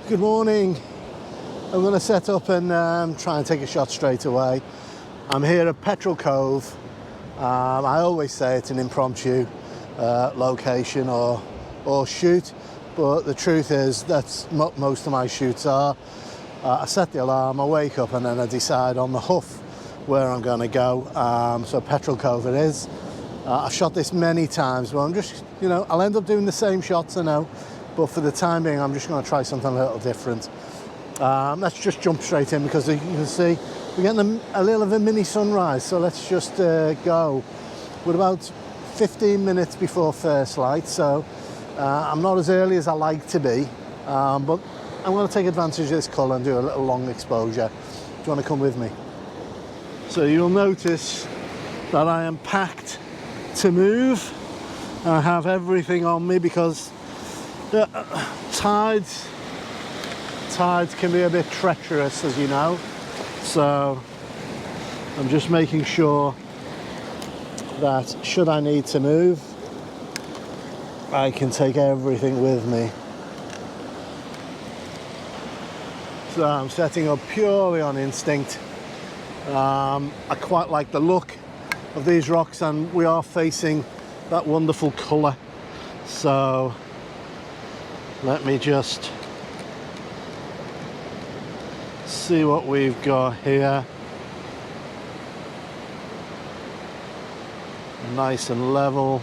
Good morning. I'm going to set up and try and take a shot straight away. I'm here at Petrol Cove. I always say it's an impromptu location or shoot, but the truth is that's what most of my shoots are. I set the alarm, I wake up, and then I decide on the hoof where I'm going to go. So Petrol Cove it is. I've shot this many times, but I'm just, I'll end up doing the same shots, I know, but for the time being, I'm just going to try something a little different. Let's just jump straight in because you can see we're getting a little of a mini sunrise, so let's just go. We're about 15 minutes before first light, so I'm not as early as I like to be, but I'm going to take advantage of this colour and do a little long exposure. Do you want to come with me? So you'll notice that I am packed to move. I have everything on me because tides can be a bit treacherous, as you know, so I'm just making sure that should I need to move, I can take everything with me. So I'm setting up purely on instinct. I quite like the look of these rocks, and we are facing that wonderful colour, so let me just see what we've got here. Nice and level.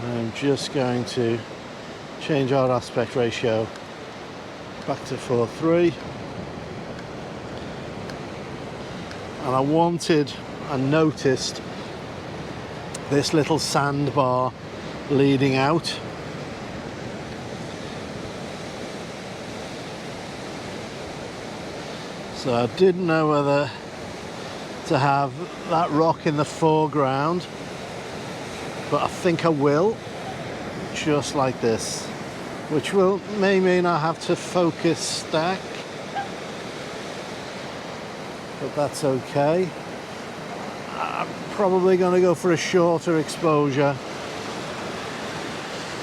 I'm just going to change our aspect ratio back to 4:3. And I wanted and noticed this little sandbar leading out. So I didn't know whether to have that rock in the foreground, but I think I will, just like this, which may mean I have to focus stack, but that's okay. I'm probably going to go for a shorter exposure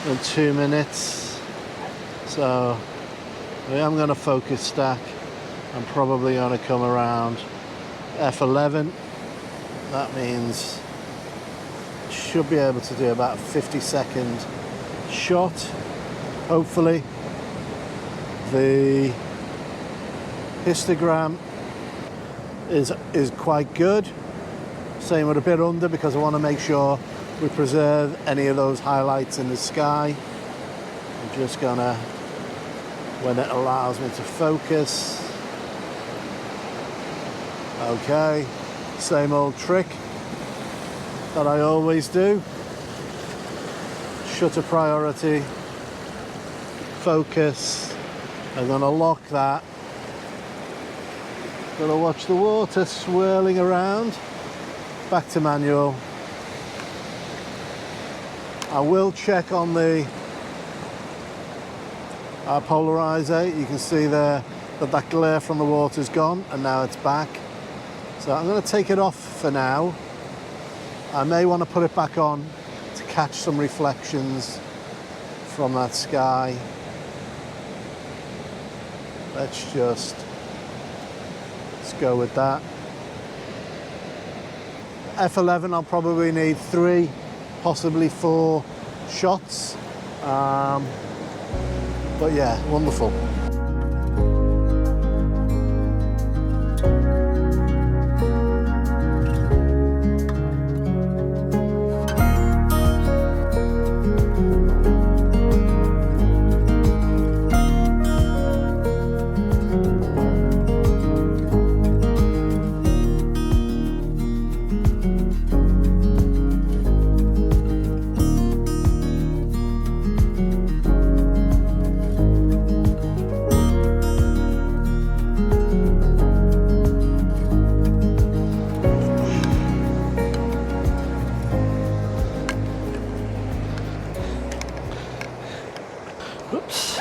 than 2 minutes, so I am going to focus stack. I'm probably going to come around F11. That means I should be able to do about a 50-second shot, hopefully. The histogram is quite good. Same with a bit under, because I want to make sure we preserve any of those highlights in the sky. I'm just gonna, when it allows me to focus. Okay, same old trick that I always do. Shutter priority, focus. I'm gonna lock that. Gonna watch the water swirling around. Back to manual. I will check on the polarizer. You can see there that glare from the water's gone, and now it's back. So I'm going to take it off for now. I may want to put it back on to catch some reflections from that sky. Let's go with that. F11, I'll probably need 3, possibly 4 shots. But yeah, wonderful. Oops.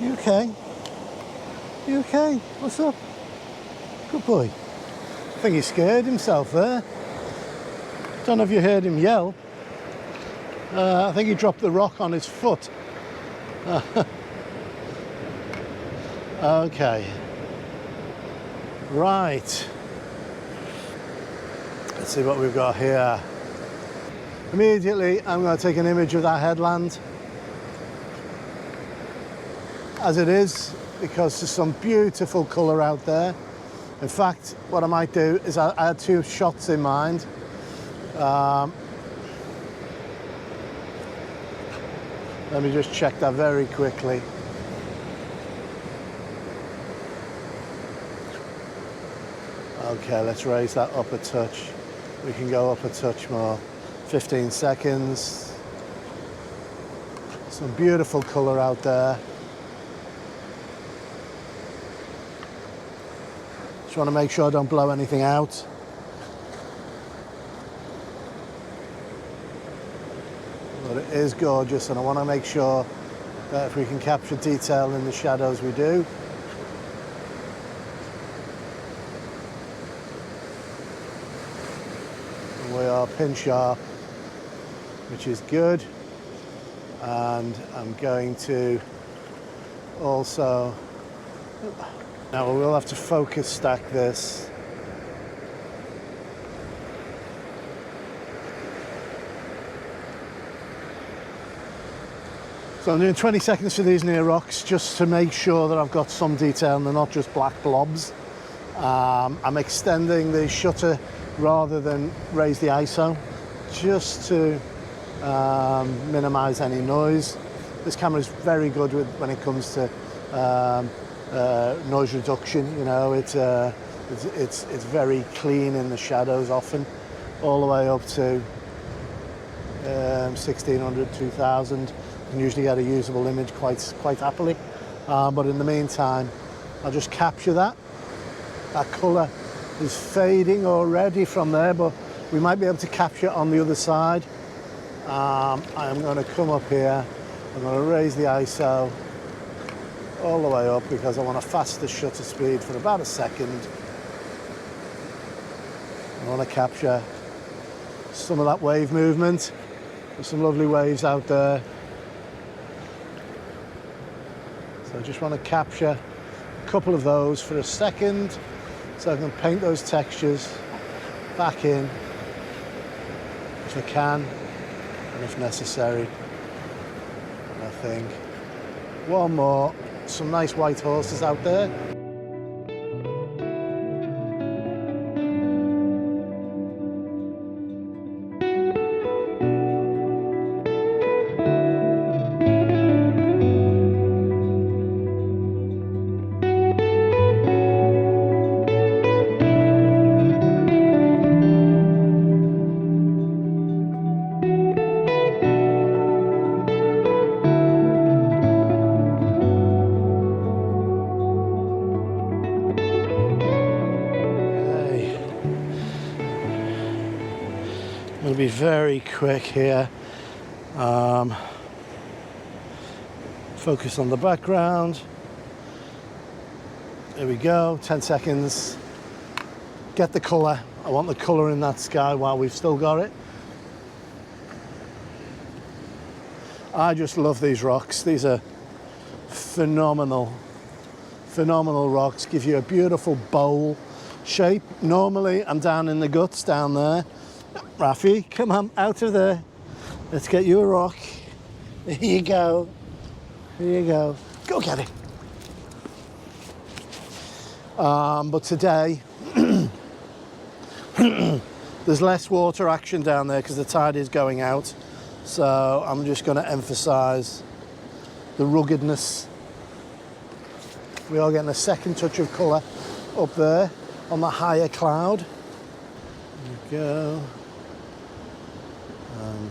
You okay? You okay? What's up? Good boy. I think he scared himself there. Don't know if you heard him yell. I think he dropped the rock on his foot Okay. Right. Let's see what we've got here. Immediately, I'm going to take an image of that headland as it is, because there's some beautiful colour out there. In fact, what I might do is I had two shots in mind. Let me just check that very quickly. Okay, let's raise that up a touch. We can go up a touch more. 15 seconds. Some beautiful colour out there. Just want to make sure I don't blow anything out. But it is gorgeous, and I want to make sure that if we can capture detail in the shadows, we do. And we are pin sharp, which is good. And I'm going to also, now we'll have to focus stack this. So I'm doing 20 seconds for these near rocks just to make sure that I've got some detail and they're not just black blobs. I'm extending the shutter rather than raise the ISO, just to minimize any noise. This camera is very good when it comes to noise reduction. You know, it's very clean in the shadows often, all the way up to 1600, 2000. You can usually get a usable image quite happily. But in the meantime, I'll just capture that. That colour is fading already from there, but we might be able to capture it on the other side. I'm going to come up here, I'm going to raise the ISO all the way up because I want a faster shutter speed for about a second. I want to capture some of that wave movement. There's some lovely waves out there. So I just want to capture a couple of those for a second so I can paint those textures back in if I can and if necessary. And I think one more, some nice white horses out there. I'm going to be very quick here. Focus on the background. There we go, 10 seconds. Get the colour. I want the colour in that sky while we've still got it. I just love these rocks. These are phenomenal rocks. Give you a beautiful bowl shape. Normally I'm down in the guts down there. Rafi, come on, out of there. Let's get you a rock. Here you go. Here you go. Go get it. But today, there's less water action down there because the tide is going out. So I'm just going to emphasize the ruggedness. We are getting a second touch of colour up there on the higher cloud. There we go. And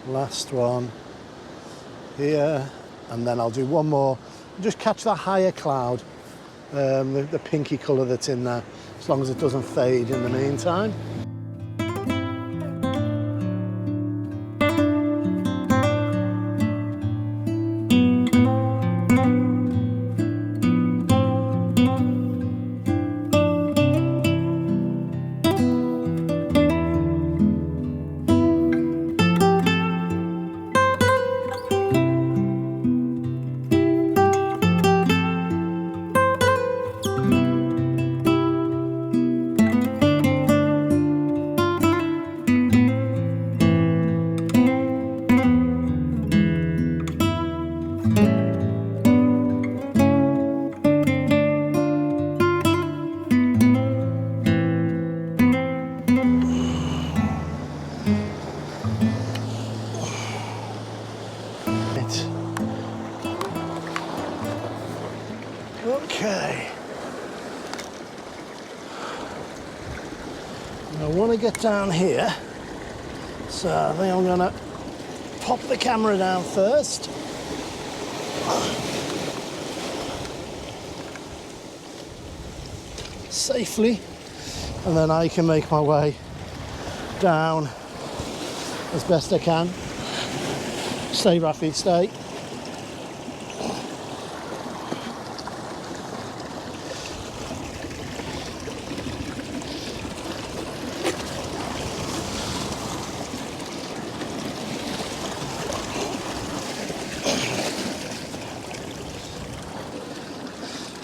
last one here, and then I'll do one more. Just catch that higher cloud, the pinky colour that's in there, as long as it doesn't fade in the meantime. I want to get down here, so I think I'm going to pop the camera down first. Safely, and then I can make my way down as best I can. Stay, Rafi, stay.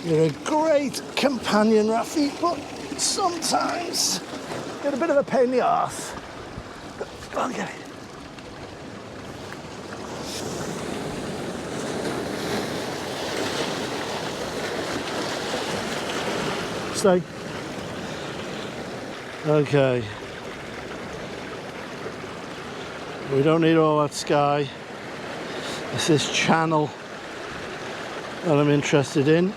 You're a great companion, Rafi, but sometimes you're a bit of a pain in the arse. Go on, get it. Stay. Okay. We don't need all that sky. It's this channel that I'm interested in.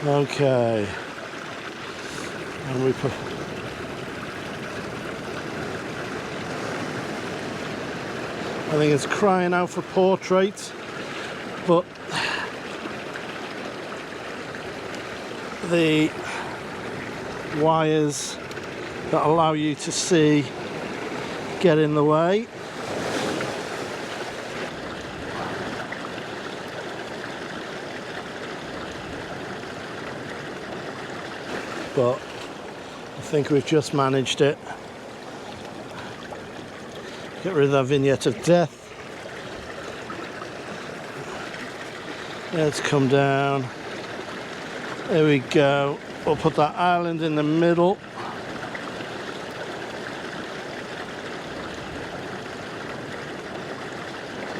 Okay, and we put I think it's crying out for portrait, but the wires that allow you to see get in the way. But I think we've just managed it. Get rid of that vignette of death. Let's come down. There we go. We'll put that island in the middle.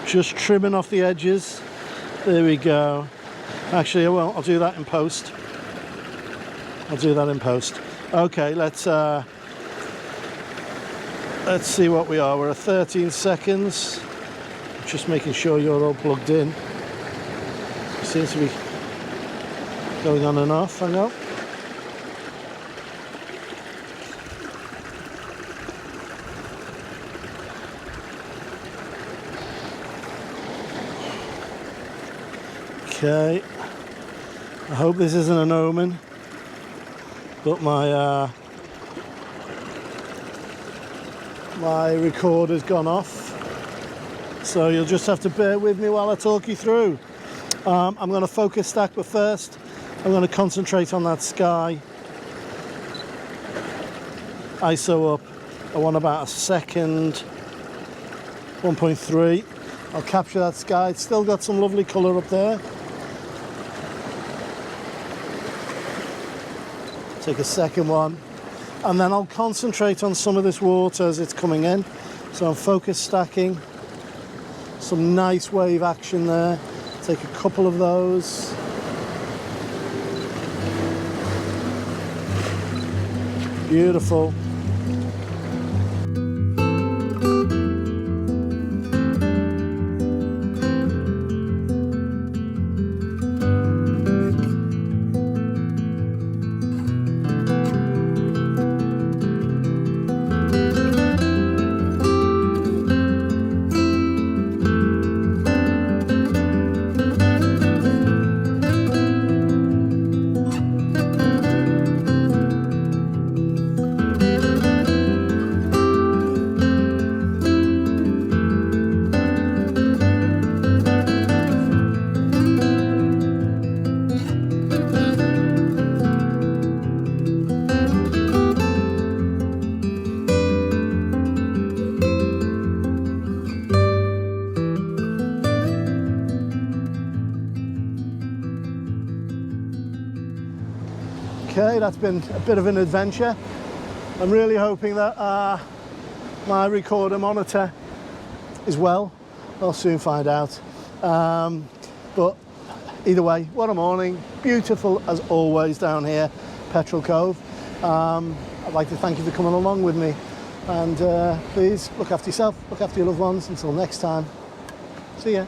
Just trimming off the edges. There we go. Actually, I won't. I'll do that in post. I'll do that in post. Okay, let's see what we are. We're at 13 seconds. Just making sure you're all plugged in. Seems to be going on and off. Hang on. Okay. I hope this isn't an omen. But my recorder's gone off, so you'll just have to bear with me while I talk you through. I'm going to focus stack, but first I'm going to concentrate on that sky. ISO up. I want about a second. 1.3. I'll capture that sky. It's still got some lovely colour up there. Take a second one, and then I'll concentrate on some of this water as it's coming in. So I'm focus stacking. Some nice wave action there. Take a couple of those. Beautiful. Okay, that's been a bit of an adventure. I'm really hoping that my recorder monitor is well. I'll soon find out. But either way, what a morning. Beautiful as always down here, Petrol Cove. I'd like to thank you for coming along with me. And please look after yourself, look after your loved ones. Until next time, see ya.